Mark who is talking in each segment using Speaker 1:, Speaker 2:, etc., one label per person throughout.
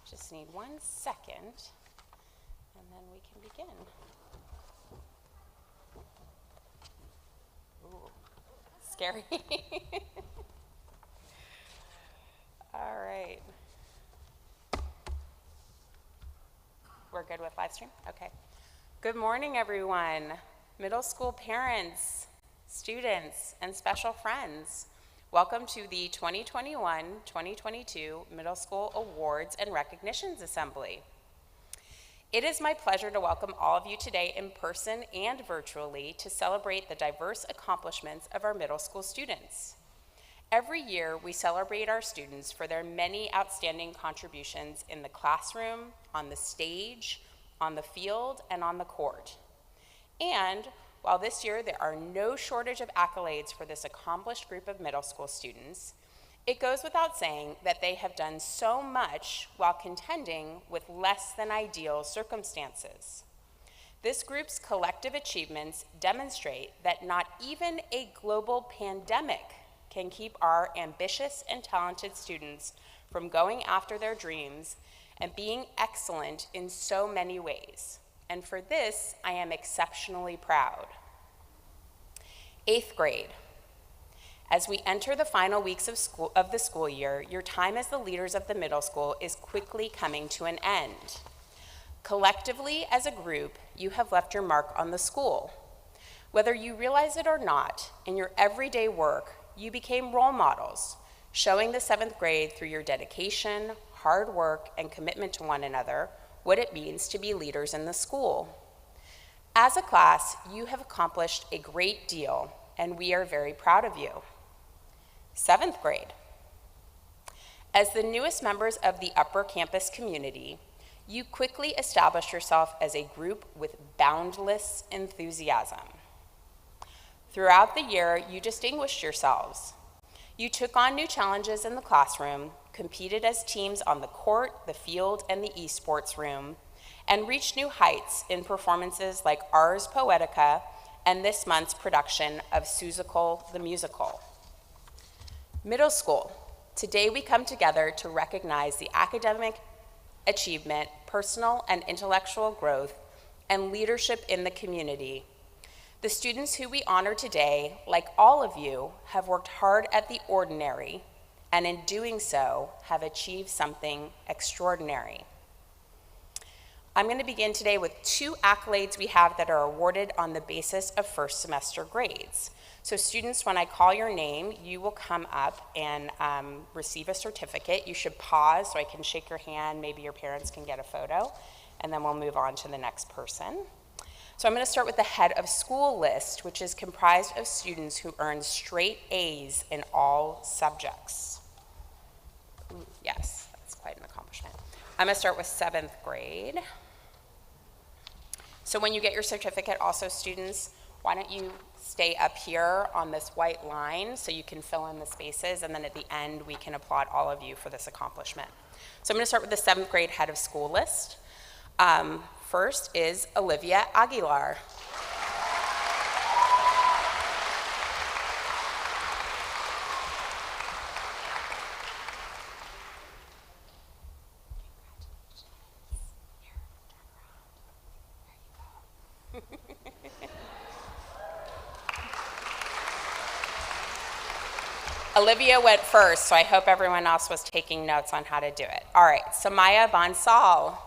Speaker 1: Just need 1 second, and then we can begin. Ooh, scary. All right. We're good with live stream? Okay. Good morning, everyone. Middle school parents, students, and special friends. Welcome to the 2021-2022 Middle School Awards and Recognitions Assembly. It is my pleasure to welcome all of you today in person and virtually to celebrate the diverse accomplishments of our middle school students. Every year, we celebrate our students for their many outstanding contributions in the classroom, on the stage, on the field, and on the court. And while this year there are no shortage of accolades for this accomplished group of middle school students, it goes without saying that they have done so much while contending with less than ideal circumstances. This group's collective achievements demonstrate that not even a global pandemic can keep our ambitious and talented students from going after their dreams and being excellent in so many ways. And for this, I am exceptionally proud. 8th grade. As we enter the final weeks of the school year, your time as the leaders of the middle school is quickly coming to an end. Collectively, as a group, you have left your mark on the school. Whether you realize it or not, in your everyday work, you became role models, showing the 7th grade through your dedication, hard work, and commitment to one another what it means to be leaders in the school. As a class, you have accomplished a great deal, and we are very proud of you. 7th grade. As the newest members of the upper campus community, you quickly established yourself as a group with boundless enthusiasm. Throughout the year, you distinguished yourselves. You took on new challenges in the classroom, competed as teams on the court, the field, and the esports room, and reached new heights in performances like Ars Poetica and this month's production of Seussical the Musical. Middle school. Today we come together to recognize the academic achievement, personal and intellectual growth, and leadership in the community. The students who we honor today, like all of you, have worked hard at the ordinary, and in doing so, have achieved something extraordinary. I'm going to begin today with 2 accolades we have that are awarded on the basis of first semester grades. So students, when I call your name, you will come up and receive a certificate. You should pause so I can shake your hand, maybe your parents can get a photo, and then we'll move on to the next person. So I'm going to start with the head of school list, which is comprised of students who earned straight A's in all subjects. Ooh, yes, that's quite an accomplishment. I'm going to start with 7th grade. So when you get your certificate, also students, why don't you stay up here on this white line so you can fill in the spaces, and then at the end we can applaud all of you for this accomplishment. So I'm going to start with the 7th grade head of school list. First is Olivia Aguilar. Olivia went first, so I hope everyone else was taking notes on how to do it. All right, Samaya Bonsal.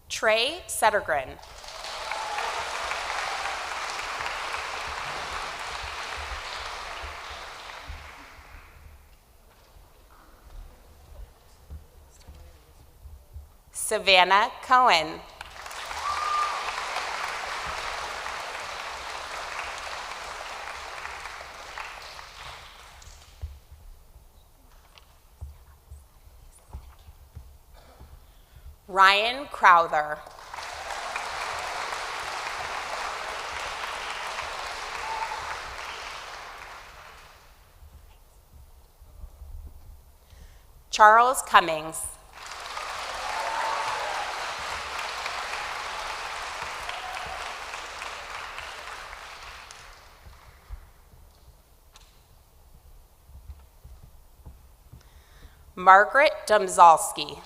Speaker 1: Trey Settergren. Savannah Cohen. Ryan Crowther. Charles Cummings. Margaret Domzalski.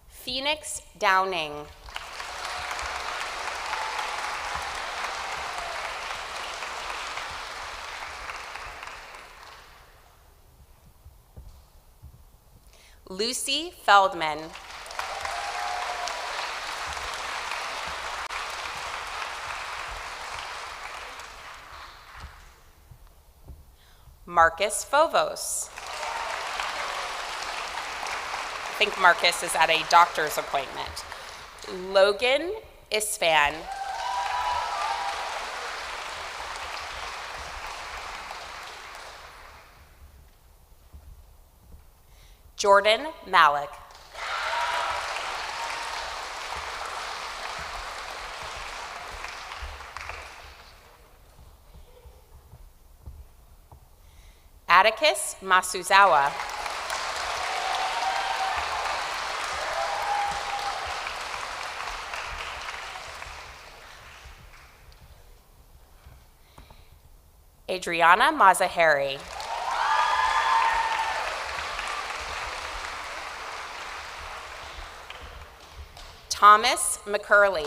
Speaker 1: Phoenix Downing. Lucy Feldman. Marcus Fovos. I think Marcus is at a doctor's appointment. Logan Isfan. Jordan Malik. Atticus Masuzawa. Adriana Mazaheri. Thomas McCurley.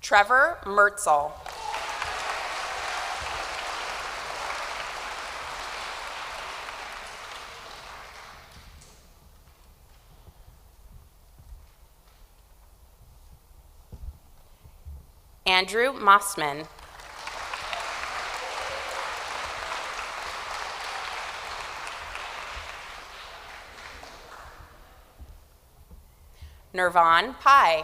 Speaker 1: Trevor Mertzel. Andrew Mossman. Nirvan Pai.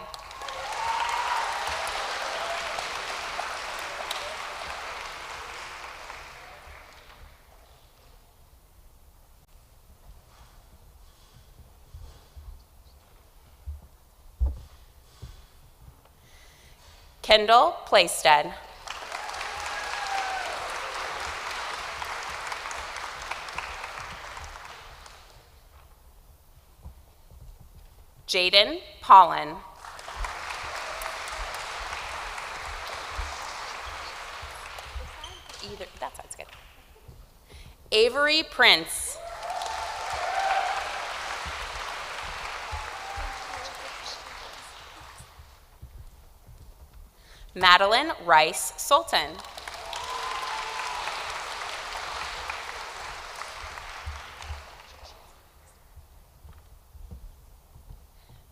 Speaker 1: Kendall Plaisted. Jaden Pollen. That side's good. Avery Prince. Madeline Rice Sultan.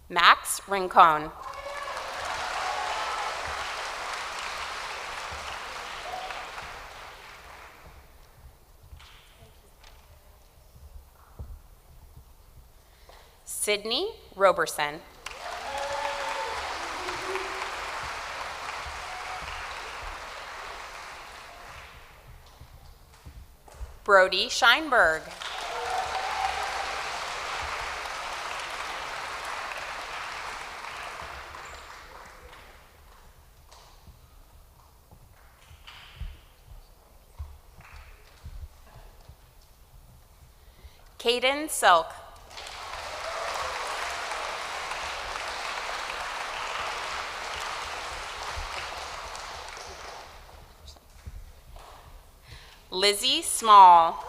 Speaker 1: Max Rincon. Sydney Roberson. Brody Scheinberg. Caden Silk. Lizzie Small.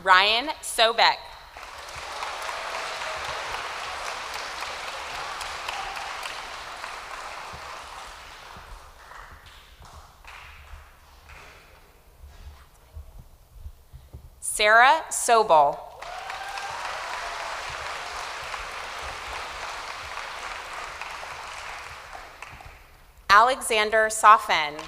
Speaker 1: Ryan Sobeck. Sarah Sobel. Alexander Soffen.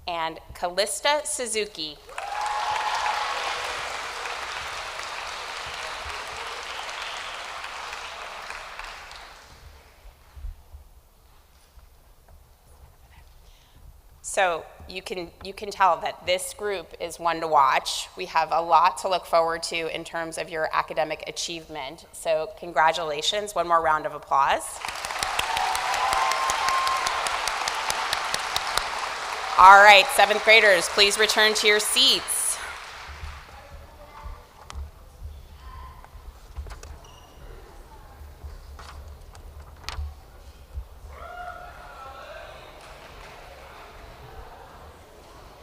Speaker 1: And Callista Suzuki. So you can tell that this group is one to watch. We have a lot to look forward to in terms of your academic achievement. So congratulations, one more round of applause. All right, 7th graders, please return to your seats.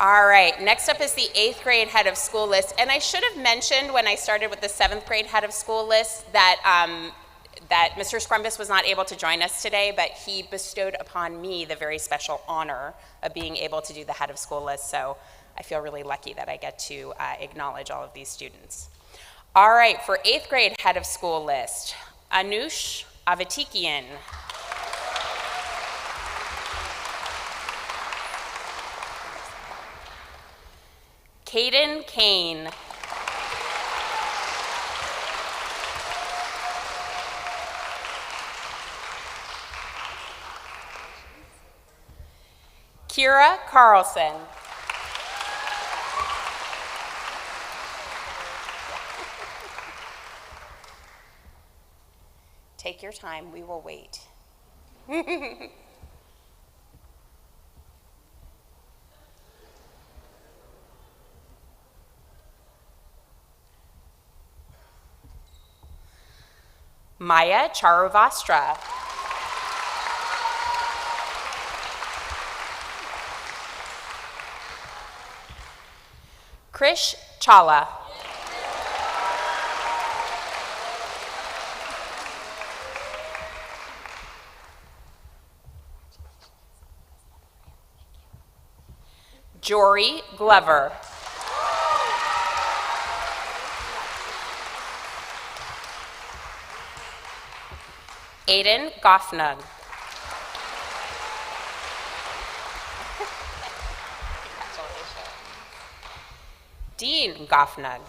Speaker 1: All right, next up is the 8th grade head of school list. And I should have mentioned when I started with the 7th grade head of school list that, that Mr. Scrumbus was not able to join us today, but he bestowed upon me the very special honor of being able to do the head of school list. So I feel really lucky that I get to acknowledge all of these students. All right, for 8th grade head of school list, Anush Avatikian. Caden Kane. Kira Carlson. Take your time, we will wait. Maya Charuvastra. Krish Chawla. Jory Glover. Aiden Goffnug. Dean Goffnug.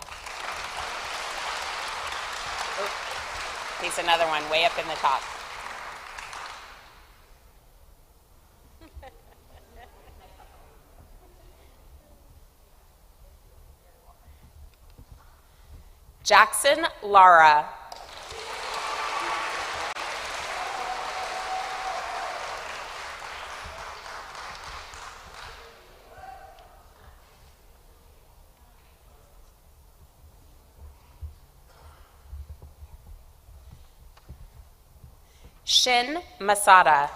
Speaker 1: Here's another one way up in the top. Jackson Lara. Shin Masada.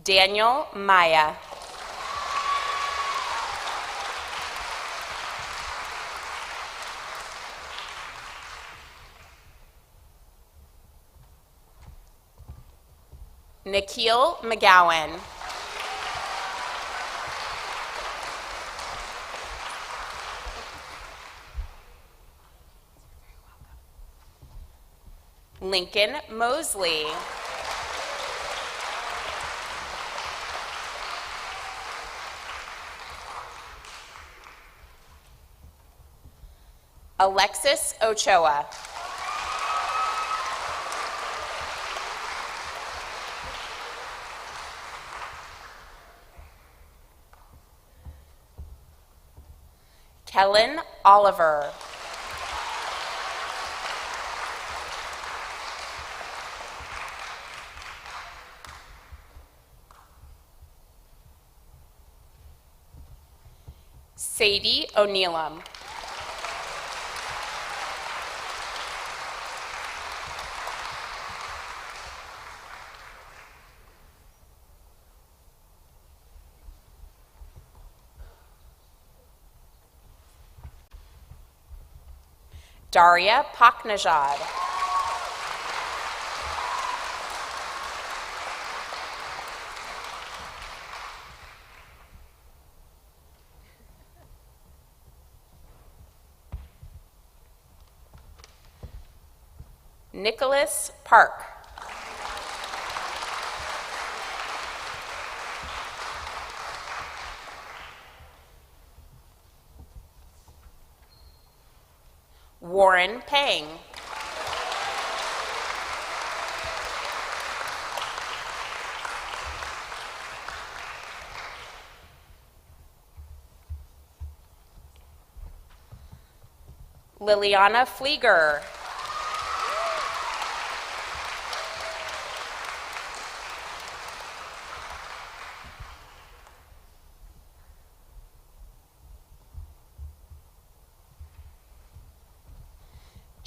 Speaker 1: Daniel Maya. Nikhil McGowan. Lincoln Mosley. Alexis Ochoa. Kellen Oliver. Sadie O'Neillam. Daria Paknajad. Nicholas Park. Warren Pang. Liliana Flieger.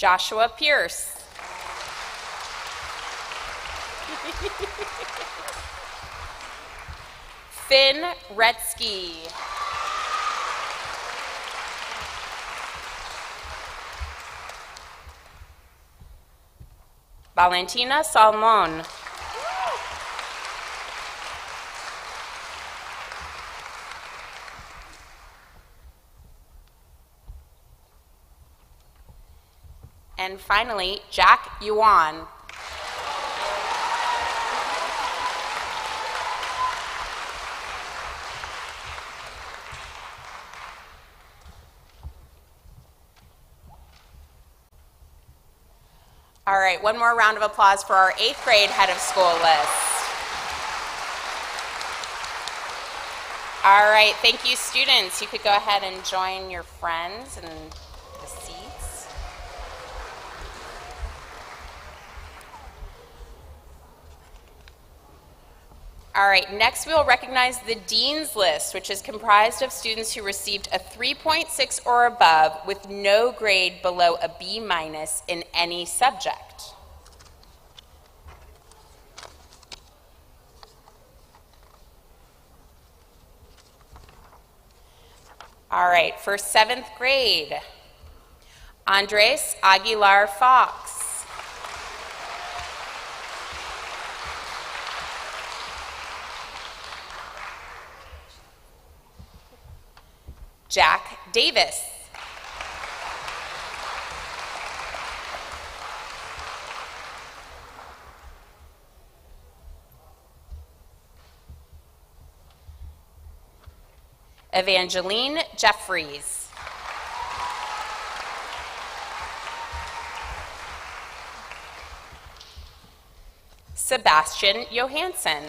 Speaker 1: Joshua Pierce. Finn Retzky. Valentina Salmon. And finally, Jack Yuan. All right, one more round of applause for our 8th grade head of school list. All right, thank you, students. You could go ahead and join your friends and the seats. All right, next we will recognize the Dean's List, which is comprised of students who received a 3.6 or above with no grade below a B- in any subject. All right, for 7th grade, Andres Aguilar Fox. Jack Davis. Evangeline Jeffries. Sebastian Johansson.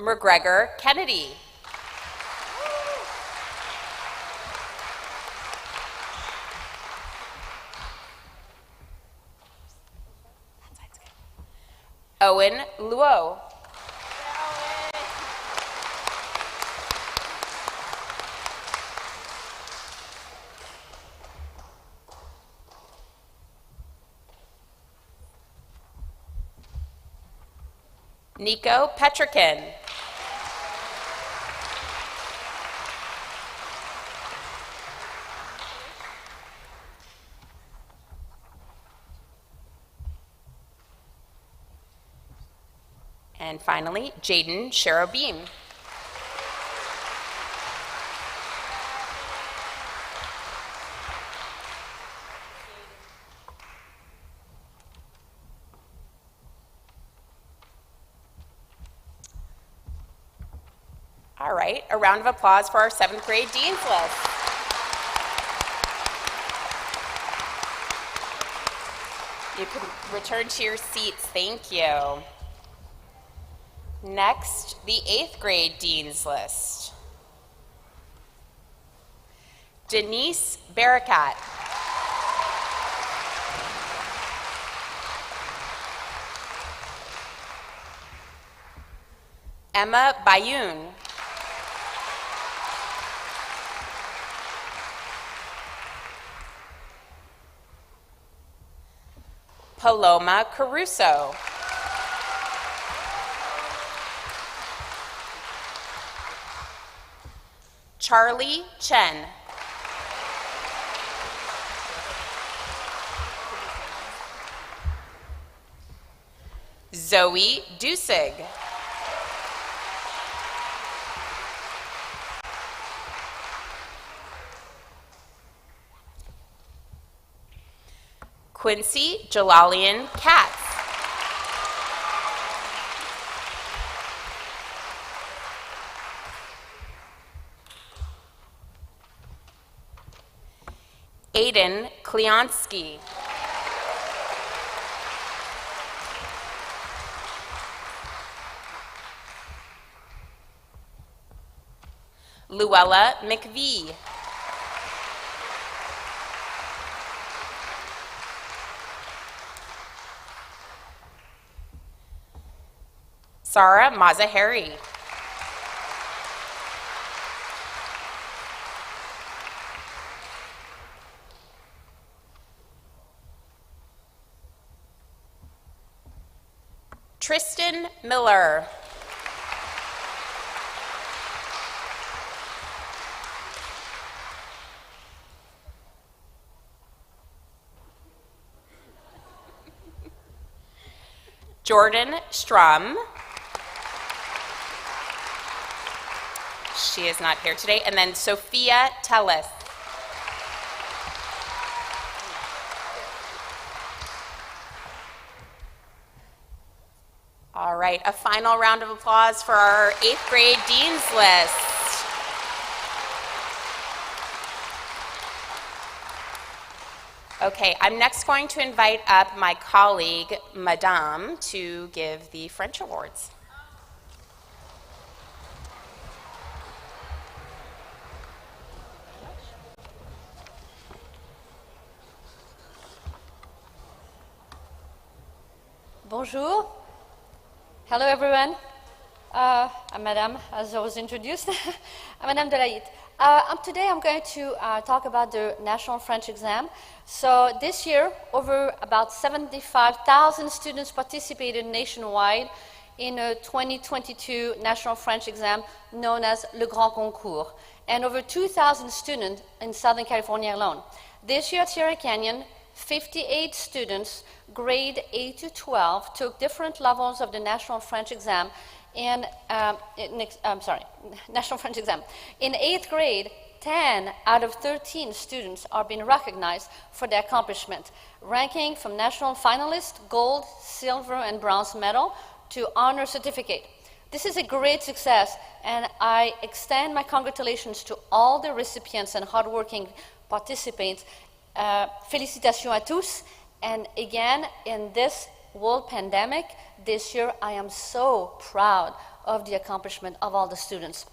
Speaker 1: McGregor Kennedy. Owen Luo. Nico Petrikin. And finally, Jaden Cherubim. All right, a round of applause for our 7th grade Dean's List. You can return to your seats, thank you. Next, the 8th grade Dean's List. Denise Barakat. Emma Bayoun. Paloma Caruso. Charlie Chen. Zoe Dusig. Quincy Jalalian Katz. Aiden Kleonsky. Luella McVie. Sarah Mazahari. Tristan Miller. Jordan Strum. She is not here today. And then Sophia Tellis. All right, a final round of applause for our 8th grade Dean's List. Okay, I'm next going to invite up my colleague, Madame, to give the French Awards.
Speaker 2: Bonjour. Hello, everyone. I'm Madame, as I was introduced. I'm Madame Delaït. Today I'm going to talk about the National French Exam. So this year, over about 75,000 students participated nationwide in a 2022 National French Exam known as Le Grand Concours, and over 2,000 students in Southern California alone. This year at Sierra Canyon, 58 students, grade 8 to 12, took different levels of the National French Exam. National French Exam. In 8th grade, 10 out of 13 students are being recognized for their accomplishment, ranking from national finalist, gold, silver, and bronze medal to honor certificate. This is a great success, and I extend my congratulations to all the recipients and hardworking participants. Félicitations à tous. And again, in this world pandemic, this year I am so proud of the accomplishment of all the students.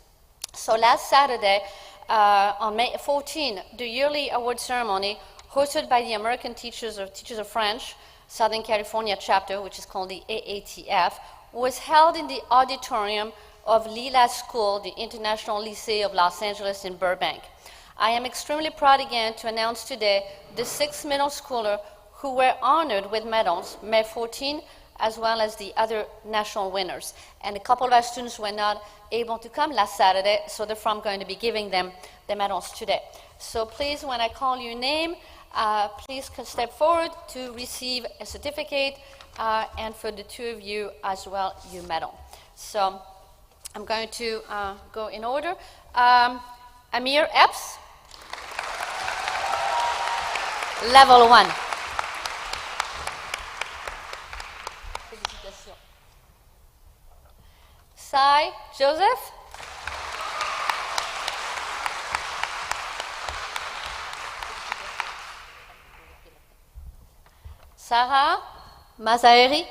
Speaker 2: So last Saturday, on May 14, the yearly award ceremony hosted by the American Teachers of French, Southern California chapter, which is called the AATF, was held in the auditorium of Lila School, the International Lycée of Los Angeles in Burbank. I am extremely proud again to announce today the 6 middle schoolers who were honored with medals, May 14, as well as the other national winners. And a couple of our students were not able to come last Saturday, so therefore I'm going to be giving them the medals today. So please, when I call your name, please step forward to receive a certificate, and for the 2 of you as well, your medal. So I'm going to go in order. Amir Epps, level 1. Sai Joseph. Sarah Mazaheri.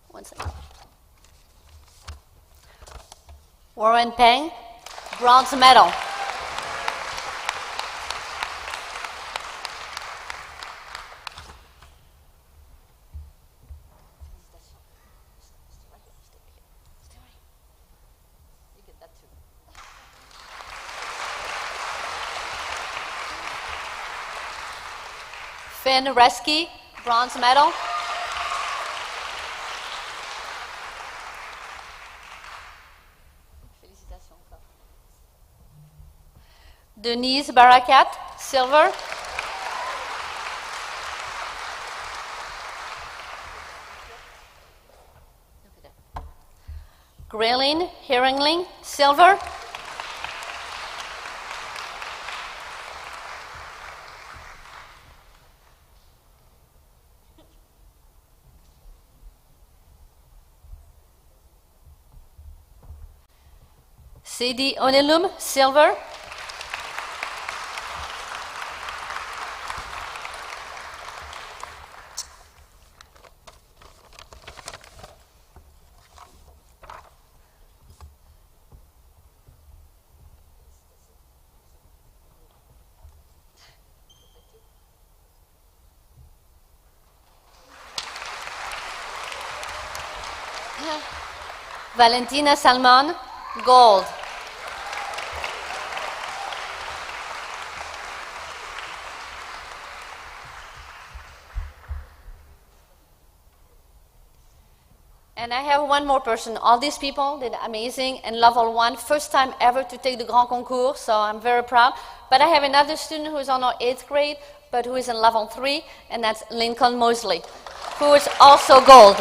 Speaker 2: One second. Warren Peng, bronze medal. Finn Reski, bronze medal. Denise Barakat, silver. Graylin Herringling, silver. Sidi Onelum, silver. Valentina Salman, gold. And I have one more person. All these people did amazing in level 1, first time ever to take the Grand Concours, so I'm very proud. But I have another student who is on our 8th grade, but who is in level 3, and that's Lincoln Mosley, who is also gold.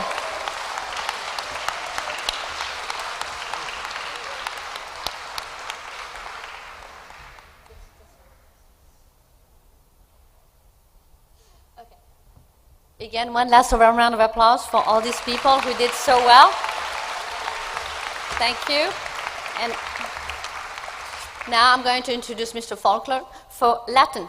Speaker 2: Again, one last round of applause for all these people who did so well. Thank you. And now I'm going to introduce Mr. Faulkner for Latin.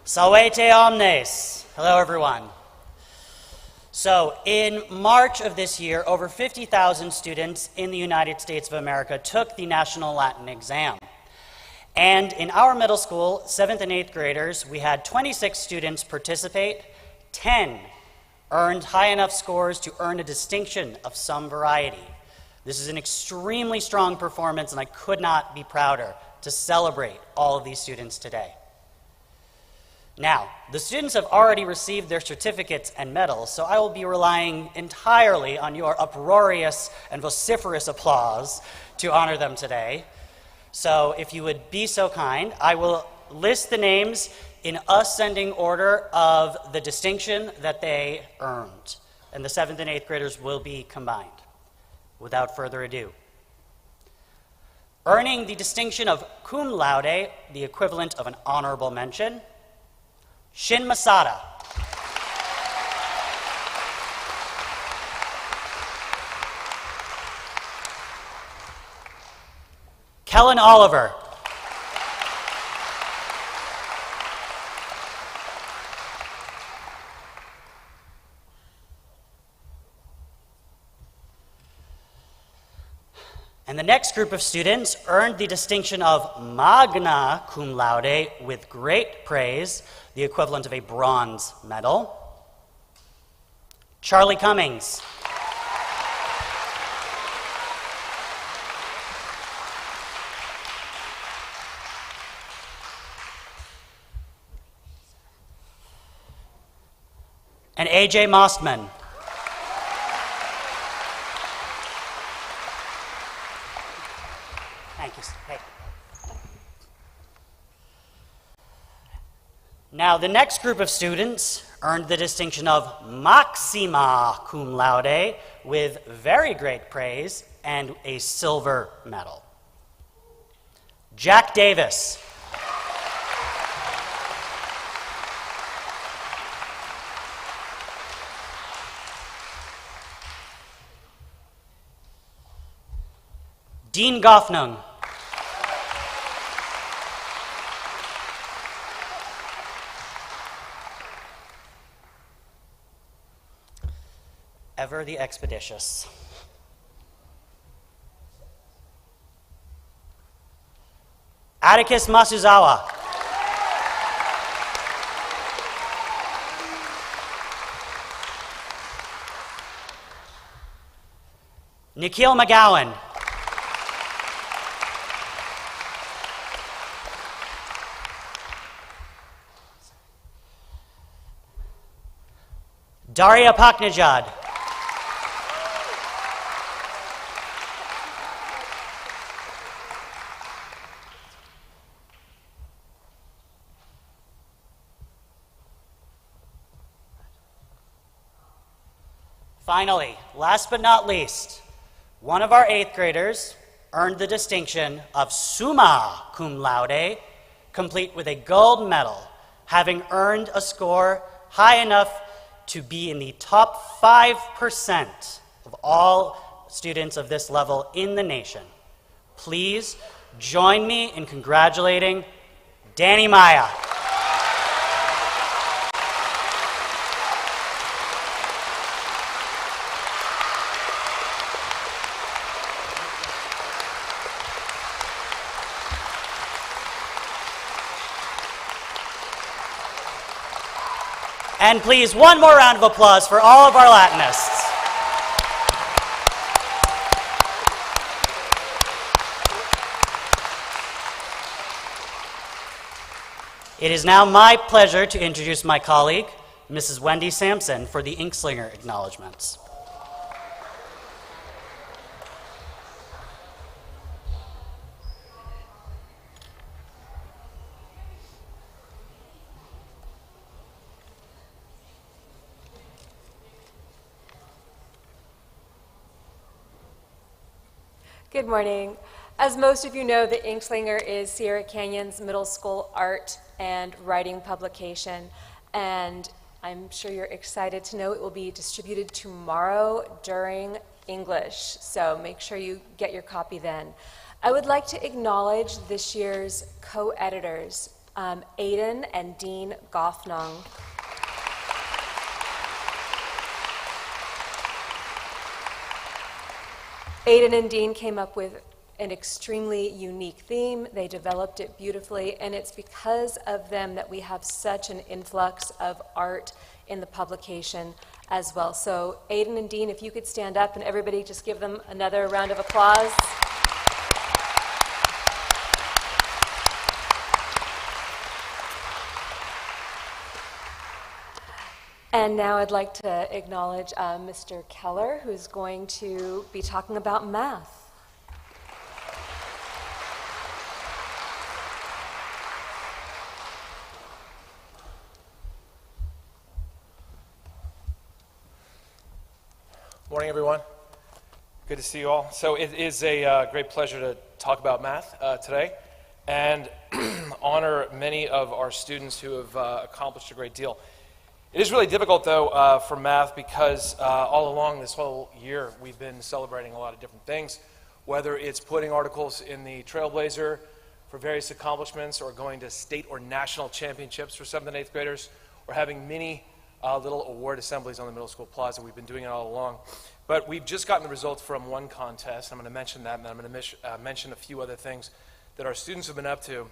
Speaker 3: Salvete omnes. Hello, everyone. So, in March of this year, over 50,000 students in the United States of America took the National Latin exam. And in our middle school, 7th and 8th graders, we had 26 students participate. 10 earned high enough scores to earn a distinction of some variety. This is an extremely strong performance, and I could not be prouder to celebrate all of these students today. Now, the students have already received their certificates and medals, so I will be relying entirely on your uproarious and vociferous applause to honor them today. So if you would be so kind, I will list the names in ascending order of the distinction that they earned, and the 7th and 8th graders will be combined. Without further ado. Earning the distinction of cum laude, the equivalent of an honorable mention, Shin Masada. Kellen Oliver. And the next group of students earned the distinction of magna cum laude with great praise, the equivalent of a bronze medal. Charlie Cummings. And A.J. Mostman. Thank you. Hey. Now, the next group of students earned the distinction of maxima cum laude with very great praise and a silver medal. Jack Davis. Dean Goffnung. Ever the expeditious. Atticus Masuzawa. Nikhil McGowan. Daria Paknejad. Finally, last but not least, one of our 8th graders earned the distinction of summa cum laude, complete with a gold medal, having earned a score high enough to be in the top 5% of all students of this level in the nation. Please join me in congratulating Danny Maya. And please, one more round of applause for all of our Latinists. It is now my pleasure to introduce my colleague, Mrs. Wendy Sampson, for the Inkslinger acknowledgments.
Speaker 4: Good morning. As most of you know, the Inkslinger is Sierra Canyon's middle school art and writing publication, and I'm sure you're excited to know it will be distributed tomorrow during English, so make sure you get your copy then. I would like to acknowledge this year's co-editors, Aidan and Dean Goffnong. Aidan and Dean came up with an extremely unique theme. They developed it beautifully, and it's because of them that we have such an influx of art in the publication as well. So Aidan and Dean, if you could stand up and everybody just give them another round of applause. And now I'd like to acknowledge Mr. Keller, who's going to be talking about math.
Speaker 5: Morning, everyone. Good to see you all. So it is a great pleasure to talk about math today and honor many of our students who have accomplished a great deal. It is really difficult, though, for math because all along this whole year we've been celebrating a lot of different things, whether it's putting articles in the Trailblazer for various accomplishments or going to state or national championships for 7th and 8th graders or having many little award assemblies on the middle school plaza. We've been doing it all along. But we've just gotten the results from one contest. I'm going to mention that, and then I'm going to mention a few other things that our students have been up to,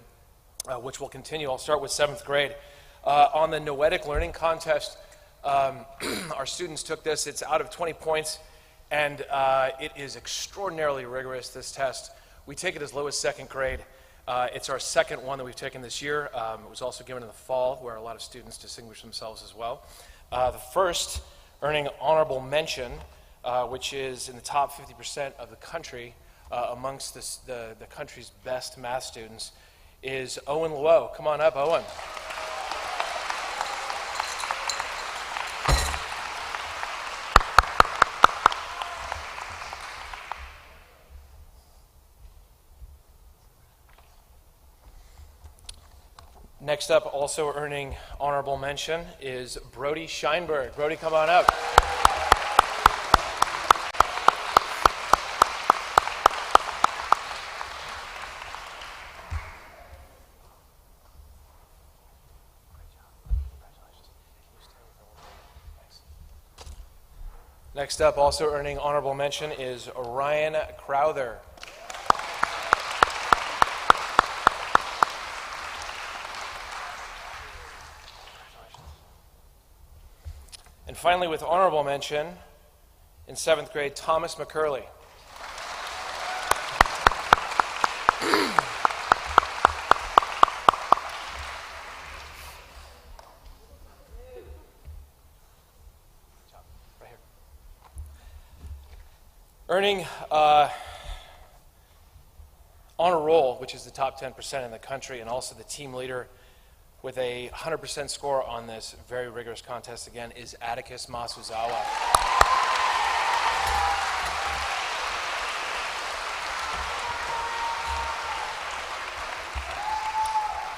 Speaker 5: which will continue. I'll start with 7th grade. On the Noetic Learning Contest, our students took this. It's out of 20 points, and it is extraordinarily rigorous, this test. We take it as low as 2nd grade. It's our second one that we've taken this year. It was also given in the fall, where a lot of students distinguished themselves as well. The first earning honorable mention, which is in the top 50% of the country amongst the country's best math students, is Owen Luo. Come on up, Owen. Next up, also earning honorable mention, is Brody Scheinberg. Brody, come on up. Next up, also earning honorable mention, is Ryan Crowther. And finally, with honorable mention, in 7th grade, Thomas McCurley. Right here. Earning honor roll, which is the top 10% in the country, and also the team leader with a 100% score on this very rigorous contest again, is Atticus Masuzawa.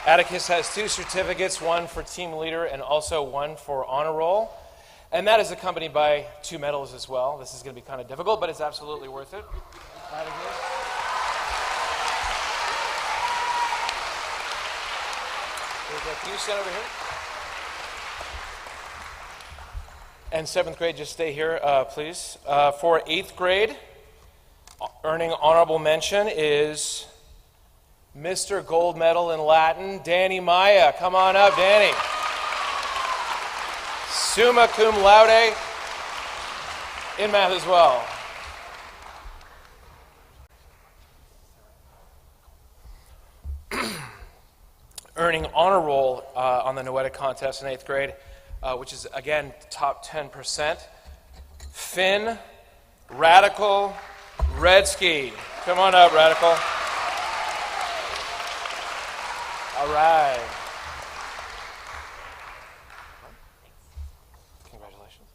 Speaker 5: Atticus has 2 certificates, one for team leader and also one for honor roll. And that is accompanied by 2 medals as well. This is going to be kind of difficult, but it's absolutely worth it. Atticus. Can you stand over here? And 7th grade, just stay here, please. For 8th grade, earning honorable mention is Mr. Gold Medal in Latin, Danny Maya. Come on up, Danny. Summa cum laude in math as well. Earning honor roll on the Noetic contest in 8th grade, which is, again, top 10%. Finn Radical Redsky. Come on up, Radical. All right. Congratulations.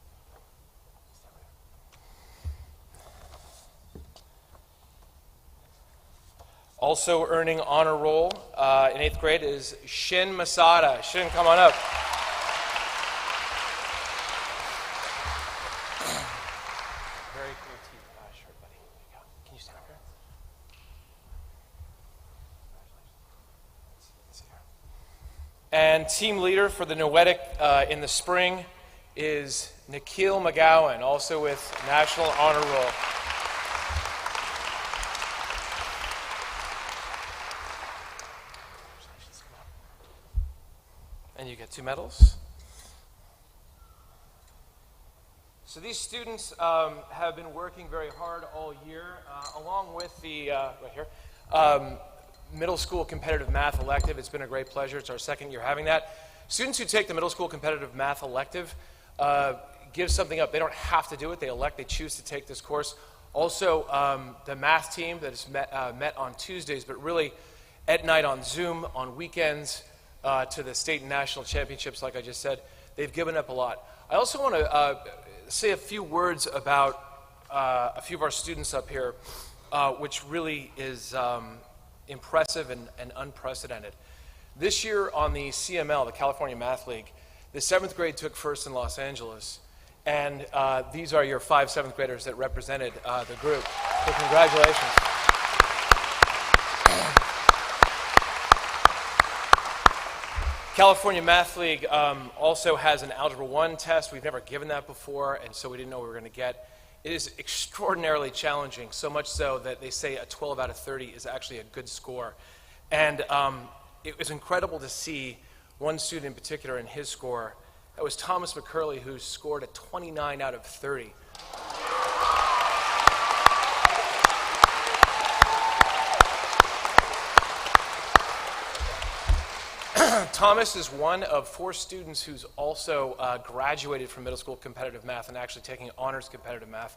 Speaker 5: Also earning honor roll in 8th grade is Shin Masada. Shin, come on up. Very cool shirt, buddy. Here you go. Can you stand up here? Let's see here. And team leader for the Noetic in the spring is Nikhil McGowan, also with National Honor Roll. And you get 2 medals. So these students have been working very hard all year, along with the, right here, middle school competitive math elective. It's been a great pleasure. It's our 2nd year having that. Students who take the middle school competitive math elective give something up. They don't have to do it. They elect, they choose to take this course. Also, the math team that is met on Tuesdays, but really at night on Zoom, on weekends, to the state and national championships, like I just said, they've given up a lot. I also want to say a few words about a few of our students up here, which really is impressive and unprecedented. This year on the CML, the California Math League, the 7th grade took first in Los Angeles, and these are your 5 7th graders that represented the group. So congratulations. California Math League also has an Algebra 1 test. We've never given that before, and so we didn't know what we were going to get. It is extraordinarily challenging, so much so that they say a 12 out of 30 is actually a good score. And it was incredible to see one student in particular in his score. That was Thomas McCurley, who scored a 29 out of 30. Thomas is one of 4 students who's also graduated from middle school competitive math and actually taking honors competitive math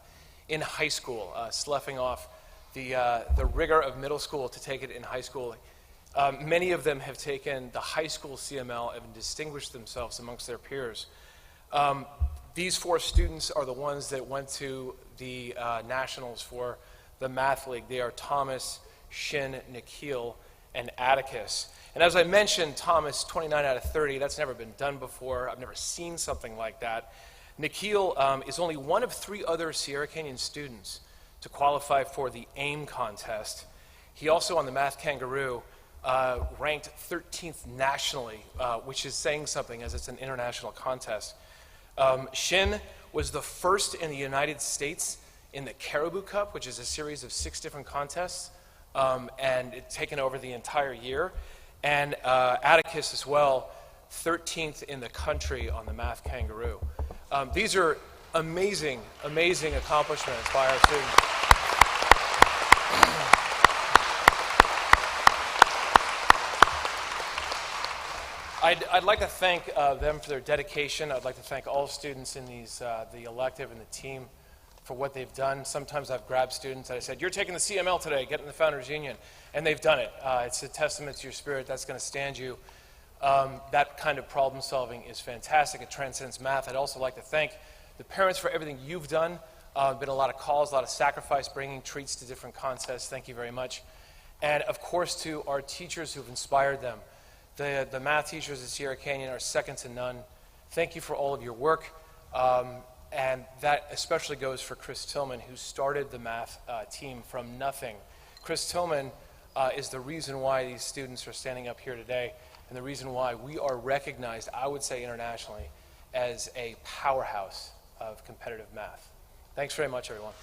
Speaker 5: in high school, sloughing off the rigor of middle school to take it in high school. Many of them have taken the high school CML and distinguished themselves amongst their peers. These 4 students are the ones that went to the nationals for the Math League. They are Thomas, Shin, Nikhil, and Atticus. And as I mentioned, Thomas, 29 out of 30, that's never been done before. I've never seen something like that. Nikhil is only one of 3 other Sierra Canyon students to qualify for the AIM contest. He also, on the Math Kangaroo, ranked 13th nationally, which is saying something as it's an international contest. Shin was the first in the United States in the Caribou Cup, which is a series of 6 different contests, and it's taken over the entire year. And Atticus as well, 13th in the country on the Math Kangaroo. These are amazing, amazing accomplishments by our students. I'd like to thank them for their dedication. I'd like to thank all students in these, the elective and the team for what they've done. Sometimes I've grabbed students and I said, you're taking the CML today, get in the Founders Union. And they've done it. It's a testament to your spirit. That's going to stand you. That kind of problem solving is fantastic. It transcends math. I'd also like to thank the parents for everything you've done. Been a lot of calls, a lot of sacrifice, bringing treats to different contests. Thank you very much. And of course to our teachers who've inspired them The math teachers at Sierra Canyon are second to none. Thank you for all of your work. And that especially goes for Chris Tillman, who started the math team from nothing. Chris Tillman is the reason why these students are standing up here today, and the reason why we are recognized, I would say internationally, as a powerhouse of competitive math. Thanks very much, everyone.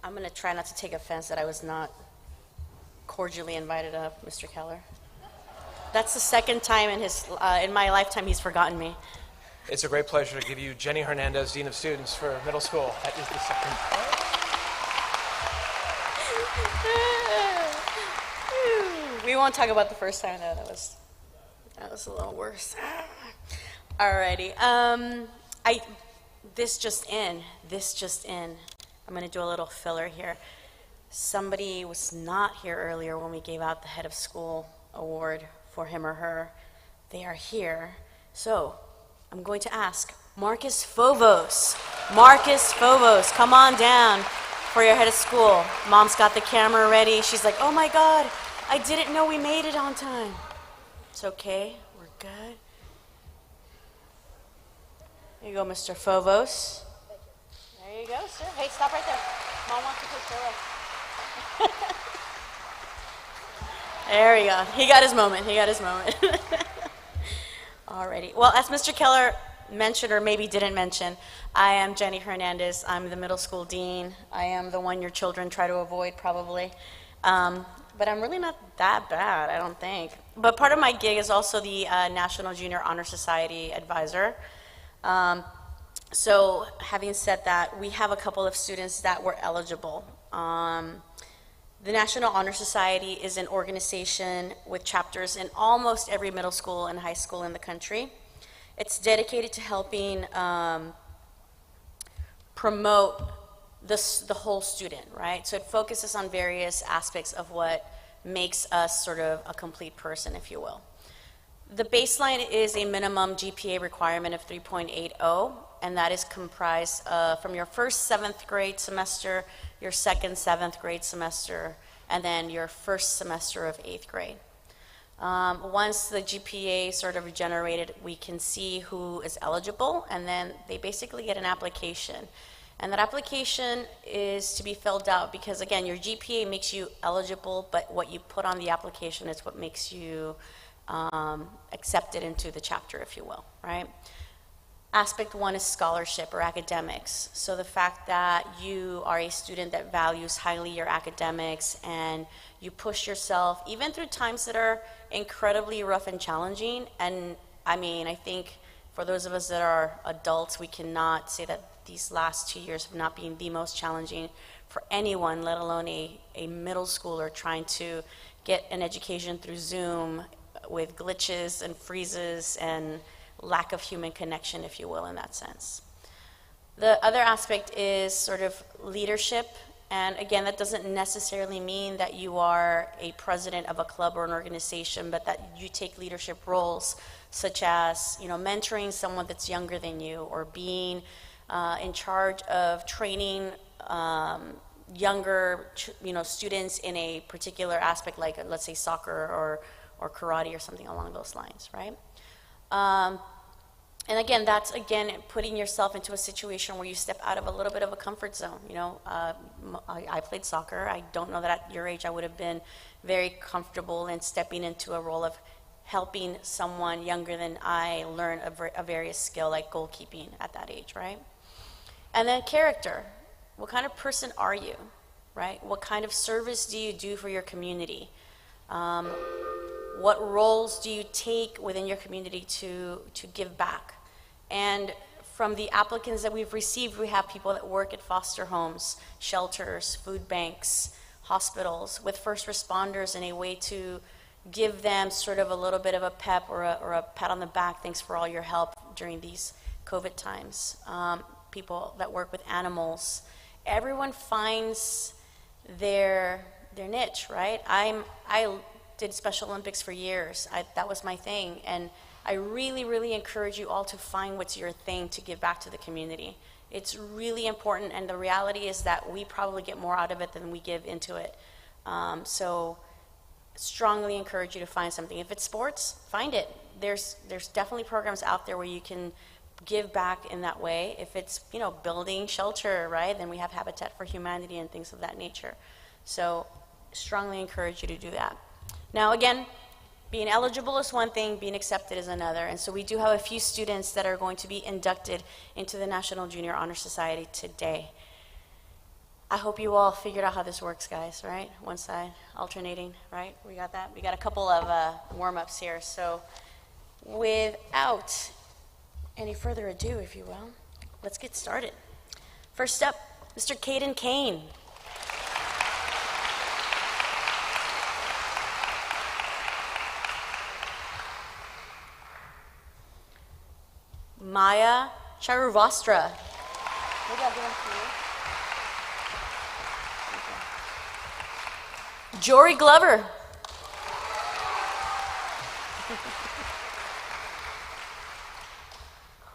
Speaker 6: I'm going to try not to take offense that I was not cordially invited up, Mr. Keller. That's the second time in my lifetime he's forgotten me.
Speaker 5: It's a great pleasure to give you Jenny Hernandez, Dean of Students for middle school. That is the second.
Speaker 6: We won't talk about the first time, though. That was a little worse. Alrighty. This just in. I'm going to do a little filler here. Somebody was not here earlier when we gave out the head of school award for him or her. They are here. So I'm going to ask Marcus Fovos. Marcus Fovos, come on down for your head of school. Mom's got the camera ready. She's like, oh my God, I didn't know we made it on time. It's okay. We're good. Here you go, Mr. Fovos. There you go, sir. Hey, stop right there. Mom wants to take the away. There we go. He got his moment. Alrighty. Well, as Mr. Keller mentioned, or maybe didn't mention, I am Jenny Hernandez. I'm the middle school dean. I am the one your children try to avoid, probably. But I'm really not that bad, I don't think. But part of my gig is also the National Junior Honor Society advisor. So having said that, we have a couple of students that were eligible. The National Honor Society is an organization with chapters in almost every middle school and high school in the country. It's dedicated to helping promote the whole student, right? So it focuses on various aspects of what makes us sort of a complete person, if you will. The baseline is a minimum GPA requirement of 3.80, and that is comprised from your first 7th grade semester, your second 7th grade semester, and then your first semester of 8th grade. Once the GPA sort of generated, we can see who is eligible, and then they basically get an application. And that application is to be filled out because, again, your GPA makes you eligible, but what you put on the application is what makes you accepted into the chapter, if you will, right? Aspect one is scholarship or academics. So the fact that you are a student that values highly your academics and you push yourself, even through times that are incredibly rough and challenging. And I mean, I think for those of us that are adults, we cannot say that these last 2 years have not been the most challenging for anyone, let alone a middle schooler trying to get an education through Zoom with glitches and freezes and lack of human connection, if you will, in that sense. The other aspect is sort of leadership, and again, that doesn't necessarily mean that you are a president of a club or an organization, but that you take leadership roles, such as, you know, mentoring someone that's younger than you, or being in charge of training younger, students in a particular aspect, like let's say soccer or karate or something along those lines, right? And again, that's putting yourself into a situation where you step out of a little bit of a comfort zone. I played soccer. I don't know that at your age I would have been very comfortable in stepping into a role of helping someone younger than I learn a various skill like goalkeeping at that age, right? And then character. What kind of person are you, right? What kind of service do you do for your community? What roles do you take within your community to give back? And from the applicants that we've received, we have people that work at foster homes, shelters, food banks, hospitals, with first responders in a way to give them sort of a little bit of a pep or a pat on the back. Thanks for all your help during these COVID times. People that work with animals. Everyone finds their niche, right? I did Special Olympics for years. That was my thing. And I really, really encourage you all to find what's your thing to give back to the community. It's really important, and the reality is that we probably get more out of it than we give into it. So strongly encourage you to find something. If it's sports, find it. There's definitely programs out there where you can give back in that way. If it's, you know, building shelter, right, then we have Habitat for Humanity and things of that nature. So strongly encourage you to do that. Now again, being eligible is one thing, being accepted is another. And so we do have a few students that are going to be inducted into the National Junior Honor Society today. I hope you all figured out how this works, guys, right? One side, alternating, right? We got that? We got a couple of warm-ups here. So without any further ado, if you will, let's get started. First up, Mr. Caden Kane. Maya Charuvastra. Maybe I'll give them to you. Jory Glover.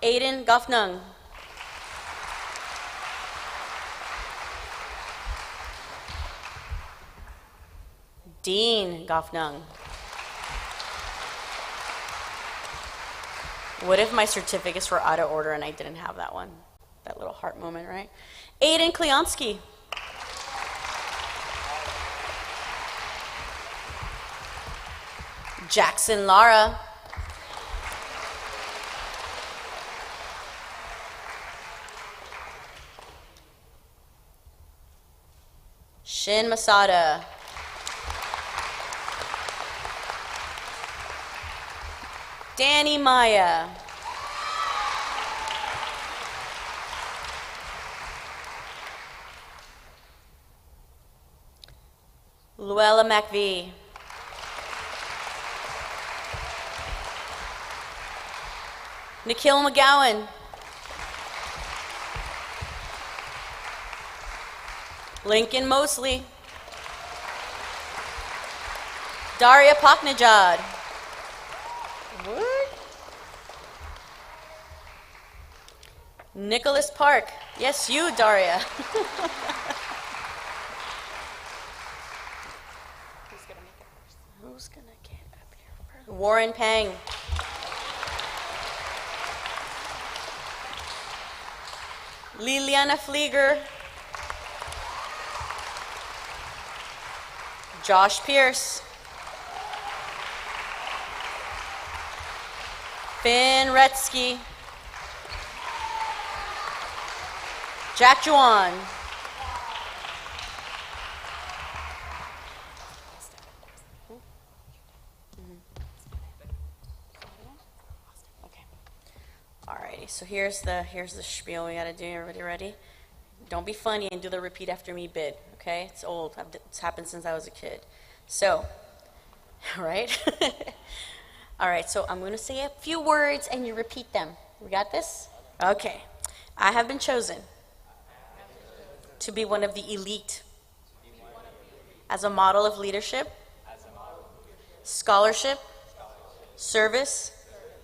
Speaker 6: Aiden Gofnung. Dean Gofnung. What if my certificates were out of order and I didn't have that one? That little heart moment, right? Aiden Kleonsky. Jackson Lara. Shin Masada. Danny Maya. Luella McVie. Nikhil McGowan. Lincoln Mosley. Daria Paknajad. What? Nicholas Park. Yes, you, Daria. Who's gonna make it first? Who's gonna get up here first? Warren Pang. Liliana Flieger. Josh Pierce. Finn Retsky. Jack Juan. Okay. Alrighty, so here's the spiel we gotta do. Everybody ready? Don't be funny and do the repeat after me bit, okay? It's old. It's happened since I was a kid. So, right? All right, so I'm going to say a few words and you repeat them. We got this? Okay. I have been chosen to be one of the elite as a model of leadership, scholarship, service,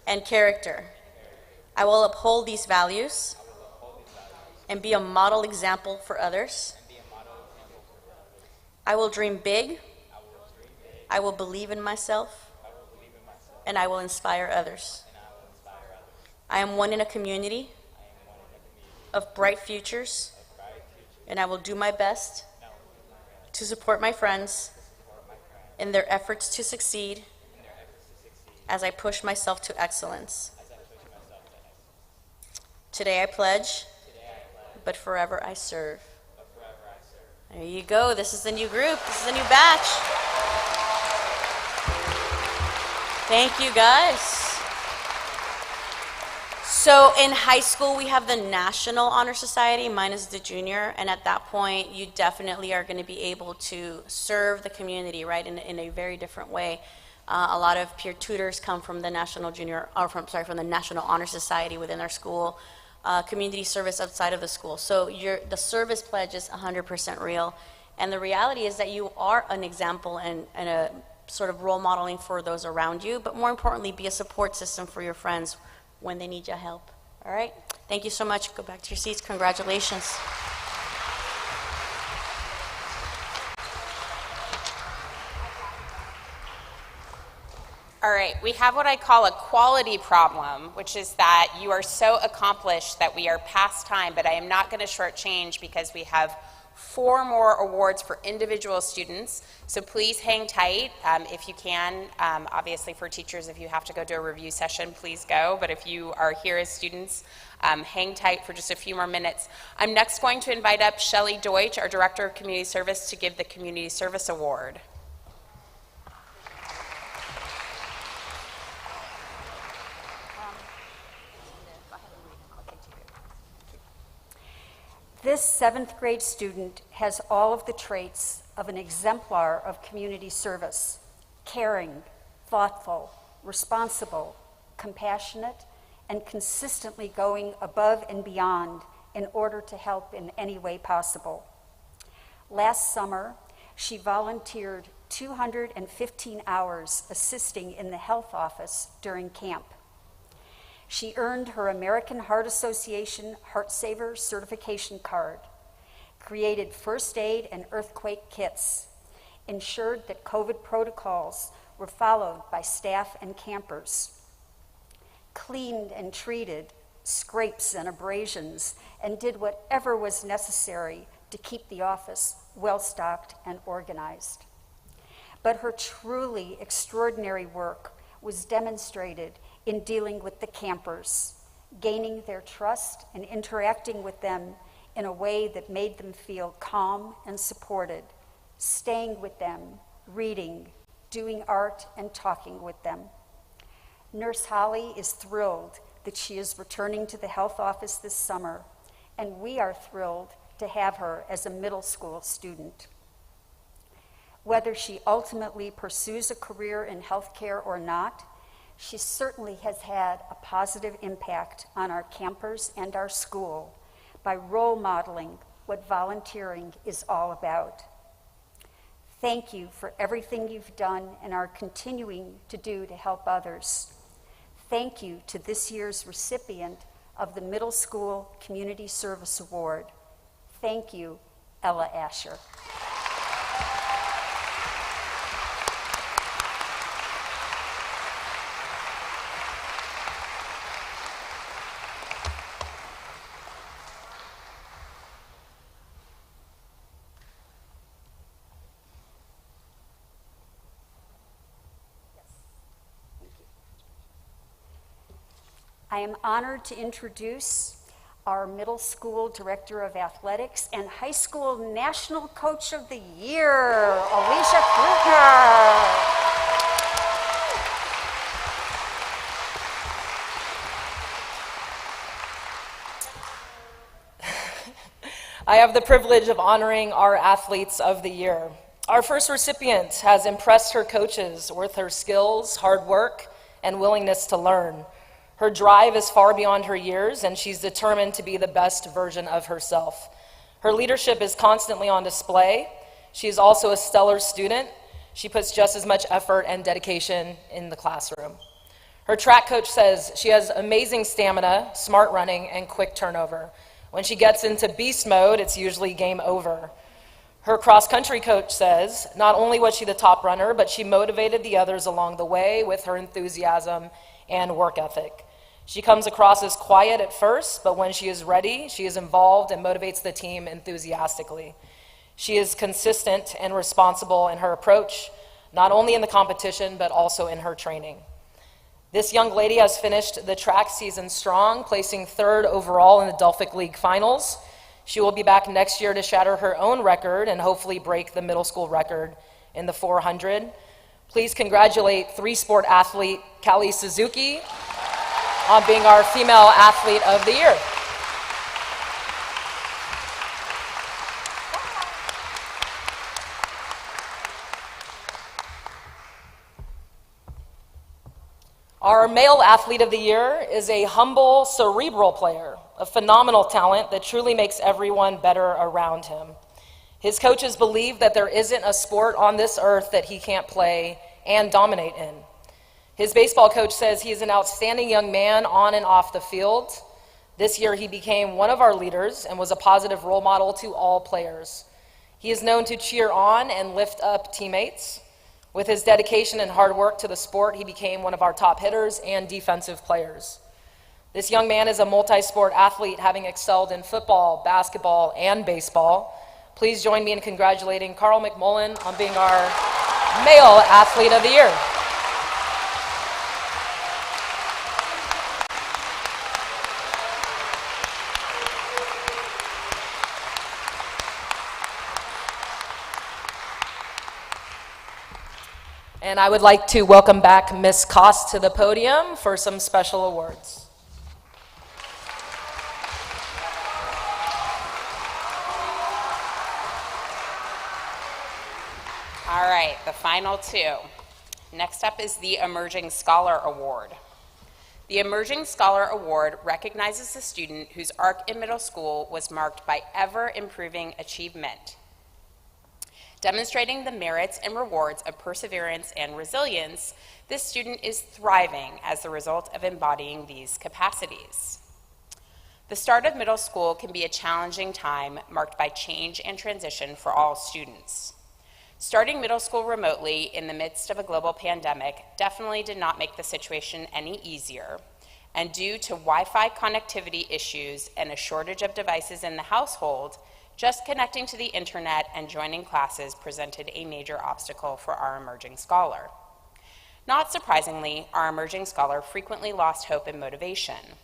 Speaker 6: and character. I will uphold these values and be a model example for others. I will dream big. I will believe in myself. And I will inspire others. I am one in a community of bright futures, and I will do my best to support my friends in their efforts to succeed as I push myself to excellence. Today I pledge, but forever I serve. There you go. This is the new group. This is the new batch. Thank you, guys. So in high school, we have the National Honor Society, mine is the junior, and at that point, you definitely are going to be able to serve the community, right, in a very different way. A lot of peer tutors come from the National from the National Honor Society within our school, community service outside of the school. So the service pledge is 100% real, and the reality is that you are an example and sort of role modeling for those around you, but more importantly, be a support system for your friends when they need your help. All right? Thank you so much. Go back to your seats. Congratulations.
Speaker 1: All right, we have what I call a quality problem, which is that you are so accomplished that we are past time, but I am not going to shortchange because we have 4 more awards for individual students. So please hang tight if you can. Obviously for teachers, if you have to go to a review session, please go. But if you are here as students, hang tight for just a few more minutes. I'm next going to invite up Shelley Deutsch, our Director of Community Service, to give the Community Service Award.
Speaker 7: This 7th grade student has all of the traits of an exemplar of community service: caring, thoughtful, responsible, compassionate, and consistently going above and beyond in order to help in any way possible. Last summer, she volunteered 215 hours assisting in the health office during camp. She earned her American Heart Association Heart Saver certification card, created first aid and earthquake kits, ensured that COVID protocols were followed by staff and campers, cleaned and treated scrapes and abrasions, and did whatever was necessary to keep the office well-stocked and organized. But her truly extraordinary work was demonstrated in dealing with the campers, gaining their trust and interacting with them in a way that made them feel calm and supported, staying with them, reading, doing art, and talking with them. Nurse Holly is thrilled that she is returning to the health office this summer, and we are thrilled to have her as a middle school student. Whether she ultimately pursues a career in healthcare or not, she certainly has had a positive impact on our campers and our school by role modeling what volunteering is all about. Thank you for everything you've done and are continuing to do to help others. Thank you to this year's recipient of the Middle School Community Service Award. Thank you, Ella Asher. I am honored to introduce our middle school director of athletics and high school national coach of the year, Alicia Krugner.
Speaker 8: I have the privilege of honoring our athletes of the year. Our first recipient has impressed her coaches with her skills, hard work, and willingness to learn. Her drive is far beyond her years, and she's determined to be the best version of herself. Her leadership is constantly on display. She is also a stellar student. She puts just as much effort and dedication in the classroom. Her track coach says she has amazing stamina, smart running, and quick turnover. When she gets into beast mode, it's usually game over. Her cross-country coach says not only was she the top runner, but she motivated the others along the way with her enthusiasm and work ethic. She comes across as quiet at first, but when she is ready, she is involved and motivates the team enthusiastically. She is consistent and responsible in her approach, not only in the competition, but also in her training. This young lady has finished the track season strong, placing 3rd overall in the Delphic League finals. She will be back next year to shatter her own record and hopefully break the middle school record in the 400. Please congratulate 3-sport athlete Callie Suzuki on being our female athlete of the year. Our male athlete of the year is a humble, cerebral player, a phenomenal talent that truly makes everyone better around him. His coaches believe that there isn't a sport on this earth that he can't play, and dominate in. His baseball coach says he is an outstanding young man on and off the field. This year he became one of our leaders and was a positive role model to all players. He is known to cheer on and lift up teammates. With his dedication and hard work to the sport, he became one of our top hitters and defensive players. This young man is a multi-sport athlete, having excelled in football, basketball, and baseball. Please join me in congratulating Carl McMullen on being our Male Athlete of the Year. And I would like to welcome back Ms. Koss to the podium for some special awards.
Speaker 1: All right, the final two. Next up is the Emerging Scholar Award. The Emerging Scholar Award recognizes a student whose arc in middle school was marked by ever-improving achievement. Demonstrating the merits and rewards of perseverance and resilience, this student is thriving as the result of embodying these capacities. The start of middle school can be a challenging time marked by change and transition for all students. Starting middle school remotely in the midst of a global pandemic definitely did not make the situation any easier, and due to Wi-Fi connectivity issues and a shortage of devices in the household, just connecting to the internet and joining classes presented a major obstacle for our emerging scholar. Not surprisingly, our emerging scholar frequently lost hope and motivation.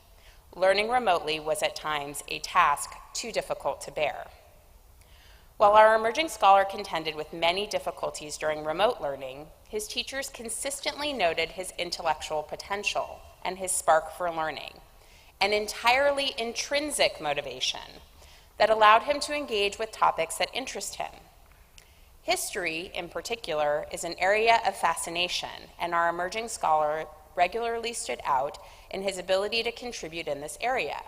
Speaker 1: Learning remotely was at times a task too difficult to bear. While our emerging scholar contended with many difficulties during remote learning, his teachers consistently noted his intellectual potential and his spark for learning, an entirely intrinsic motivation that allowed him to engage with topics that interest him. History, in particular, is an area of fascination, and our emerging scholar regularly stood out in his ability to contribute in this area.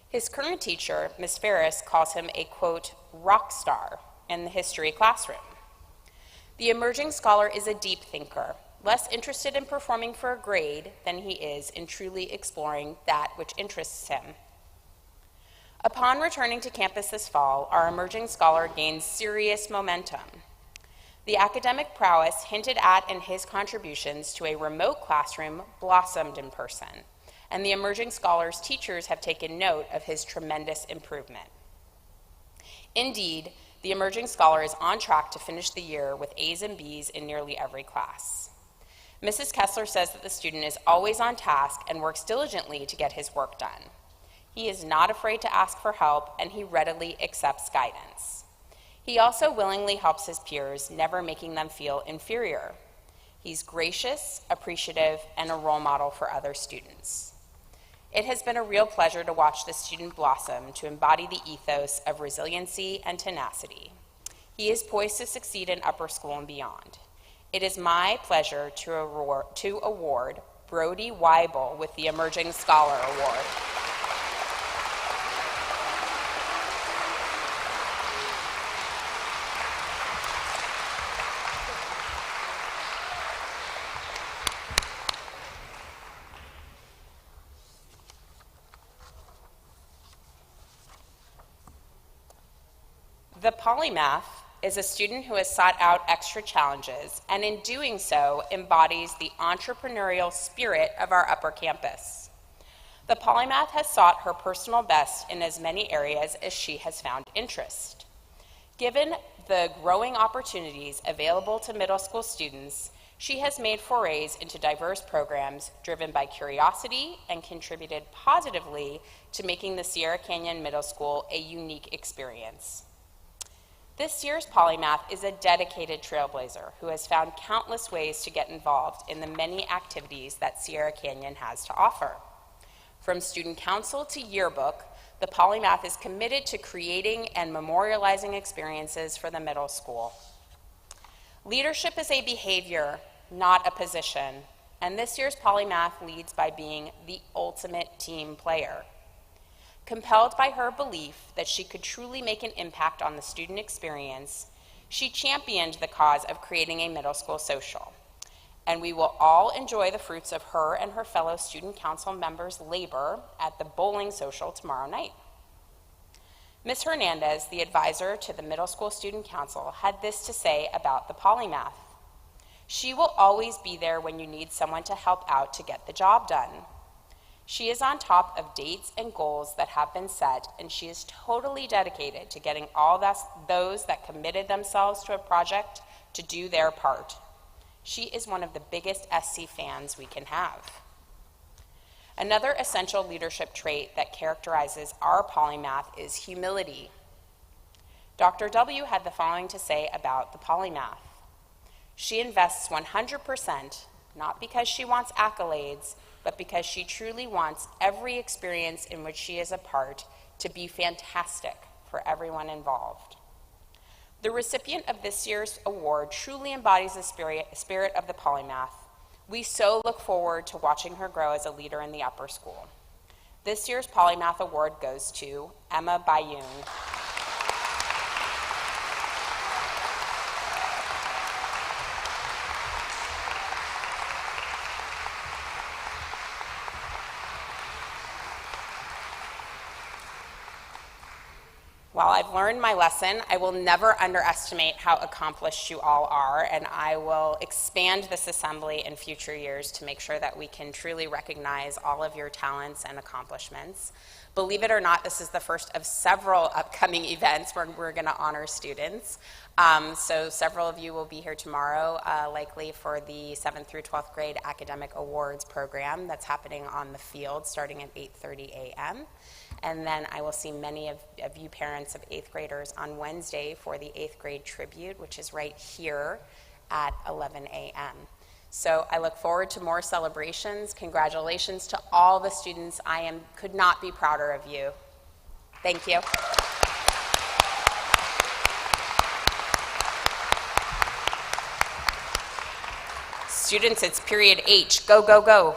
Speaker 1: His current teacher, Ms. Ferris, calls him a, quote, rock star in the history classroom. The emerging scholar is a deep thinker, less interested in performing for a grade than he is in truly exploring that which interests him. Upon returning to campus this fall, our emerging scholar gains serious momentum. The academic prowess hinted at in his contributions to a remote classroom blossomed in person, and the emerging scholar's teachers have taken note of his tremendous improvement. Indeed, the emerging scholar is on track to finish the year with A's and B's in nearly every class. Mrs. Kessler says that the student is always on task and works diligently to get his work done. He is not afraid to ask for help, and he readily accepts guidance. He also willingly helps his peers, never making them feel inferior. He's gracious, appreciative, and a role model for other students. It has been a real pleasure to watch this student blossom to embody the ethos of resiliency and tenacity. He is poised to succeed in upper school and beyond. It is my pleasure to award Brody Weibel with the Emerging Scholar Award. The polymath is a student who has sought out extra challenges and in doing so embodies the entrepreneurial spirit of our upper campus. The polymath has sought her personal best in as many areas as she has found interest. Given the growing opportunities available to middle school students, she has made forays into diverse programs driven by curiosity and contributed positively to making the Sierra Canyon Middle School a unique experience. This year's polymath is a dedicated trailblazer who has found countless ways to get involved in the many activities that Sierra Canyon has to offer. From student council to yearbook, the polymath is committed to creating and memorializing experiences for the middle school. Leadership is a behavior, not a position, and this year's polymath leads by being the ultimate team player. Compelled by her belief that she could truly make an impact on the student experience, she championed the cause of creating a middle school social. and we will all enjoy the fruits of her and her fellow student council members' labor at the bowling social tomorrow night. Ms. Hernandez, the advisor to the middle school student council, had this to say about the polymath. She will always be there when you need someone to help out to get the job done. She is on top of dates and goals that have been set, and she is totally dedicated to getting all those that committed themselves to a project to do their part. She is one of the biggest SC fans we can have. Another essential leadership trait that characterizes our polymath is humility. Dr. W had the following to say about the polymath. She invests 100%, not because she wants accolades, but because she truly wants every experience in which she is a part to be fantastic for everyone involved. The recipient of this year's award truly embodies the spirit of the polymath. We so look forward to watching her grow as a leader in the upper school. This year's Polymath Award goes to Emma Bayung. While I've learned my lesson, I will never underestimate how accomplished you all are, and I will expand this assembly in future years to make sure that we can truly recognize all of your talents and accomplishments. Believe it or not, this is the first of several upcoming events where we're going to honor students. So several of you will be here tomorrow, likely for the 7th through 12th grade academic awards program that's happening on the field starting at 8:30 a.m. And then I will see many of you parents of 8th graders on Wednesday for the 8th grade tribute, which is right here at 11 a.m. So I look forward to more celebrations. Congratulations to all the students. Could not be prouder of you. Thank you. Students, it's period H. Go, go, go.